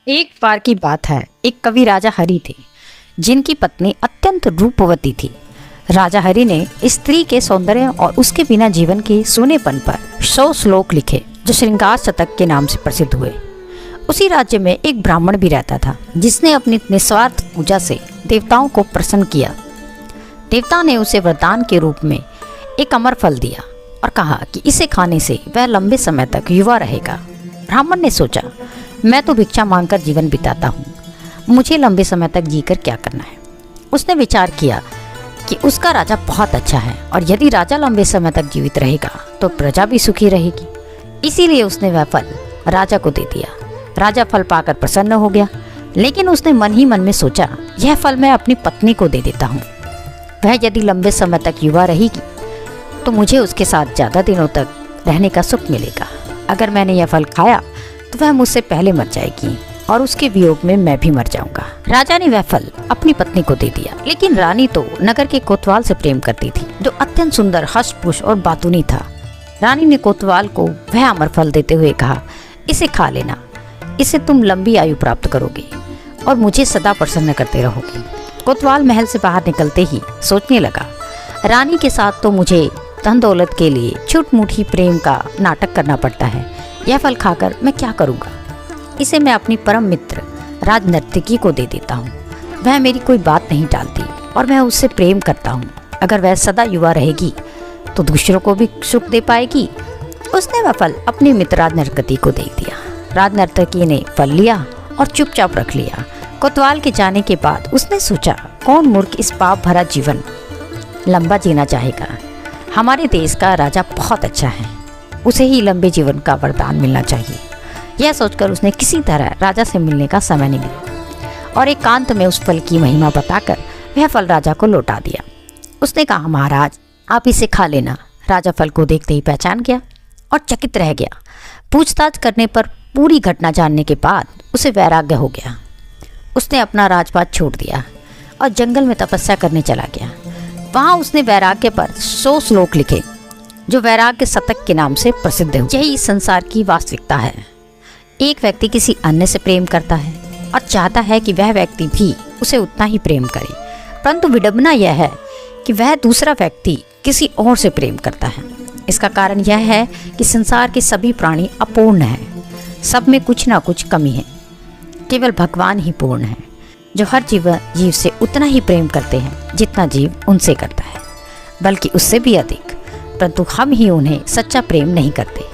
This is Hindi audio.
एक बार की बात है, एक कवि राजा हरि थे जिनकी पत्नी अत्यंत रूपवती थी। राजा हरि ने स्त्री के सौंदर्य और उसके बिना जीवन के सूनेपन पर 100 श्लोक लिखे जो श्रृंगार शतक के नाम से प्रसिद्ध हुए। उसी राज्य में एक ब्राह्मण भी रहता था जिसने अपनी निस्वार्थ पूजा से देवताओं को प्रसन्न किया। देवता ने उसे वरदान के रूप में एक अमर फल दिया और कहा कि इसे खाने से वह लंबे समय तक युवा रहेगा। ब्राह्मण ने सोचा, मैं तो भिक्षा मांगकर जीवन बिताता हूँ, मुझे लंबे समय तक जीकर क्या करना है। उसने विचार किया कि उसका राजा बहुत अच्छा है और यदि राजा लंबे समय तक जीवित रहेगा तो प्रजा भी सुखी रहेगी। इसीलिए उसने वह फल राजा को दे दिया। राजा फल पाकर प्रसन्न हो गया, लेकिन उसने मन ही मन में सोचा, यह फल मैं अपनी पत्नी को दे देता हूँ। वह यदि लंबे समय तक युवा रहेगी तो मुझे उसके साथ ज़्यादा दिनों तक रहने का सुख मिलेगा। अगर मैंने यह फल खाया तो वह मुझसे पहले मर जाएगी और उसके वियोग में मैं भी मर जाऊंगा। राजा ने वह फल अपनी पत्नी को दे दिया, लेकिन रानी तो नगर के कोतवाल से प्रेम करती थी जो अत्यंत सुंदर, हष्टपुष्ट और बातूनी था। रानी ने कोतवाल को वह अमर फल देते हुए कहा, इसे खा लेना, इससे तुम लंबी आयु प्राप्त करोगे और मुझे सदा प्रसन्न करते रहोगे। कोतवाल महल से बाहर निकलते ही सोचने लगा, रानी के साथ तो मुझे धन दौलत के लिए छूट मूठी प्रेम का नाटक करना पड़ता है। यह फल खाकर मैं क्या करूँगा? इसे मैं अपनी परम मित्र राजनर्तकी को दे देता हूँ। वह मेरी कोई बात नहीं टालती और मैं उससे प्रेम करता हूँ। अगर वह सदा युवा रहेगी तो दूसरों को भी सुख दे पाएगी। उसने वह फल अपनी मित्र राजनर्तकी को दे दिया। राजनर्तकी ने फल लिया और चुपचाप रख लिया। कोतवाल के जाने के बाद उसने सोचा, कौन मूर्ख इस पाप भरा जीवन लंबा जीना चाहेगा। हमारे देश का राजा बहुत अच्छा है, उसे ही लंबे जीवन का वरदान मिलना चाहिए। यह सोचकर उसने किसी तरह राजा से मिलने का समय निकाला और एकांत में उस फल की महिमा बताकर वह फल राजा को लौटा दिया। उसने कहा, महाराज आप इसे खा लेना। राजा फल को देखते ही पहचान गया और चकित रह गया। पूछताछ करने पर पूरी घटना जानने के बाद उसे वैराग्य हो गया। उसने अपना राजपाट छोड़ दिया और जंगल में तपस्या करने चला गया। वहाँ उसने वैराग्य पर 100 श्लोक लिखे जो वैराग्य शतक के नाम से प्रसिद्ध है। यही इस संसार की वास्तविकता है। एक व्यक्ति किसी अन्य से प्रेम करता है और चाहता है कि वह व्यक्ति भी उसे उतना ही प्रेम करे, परंतु विडंबना यह है कि वह दूसरा व्यक्ति किसी और से प्रेम करता है। इसका कारण यह है कि संसार के सभी प्राणी अपूर्ण हैं, सब में कुछ ना कुछ कमी है। केवल भगवान ही पूर्ण है जो हर जीव से उतना ही प्रेम करते हैं जितना जीव उनसे करता है, बल्कि उससे भी अधिक, परंतु हम ही उन्हें सच्चा प्रेम नहीं करते।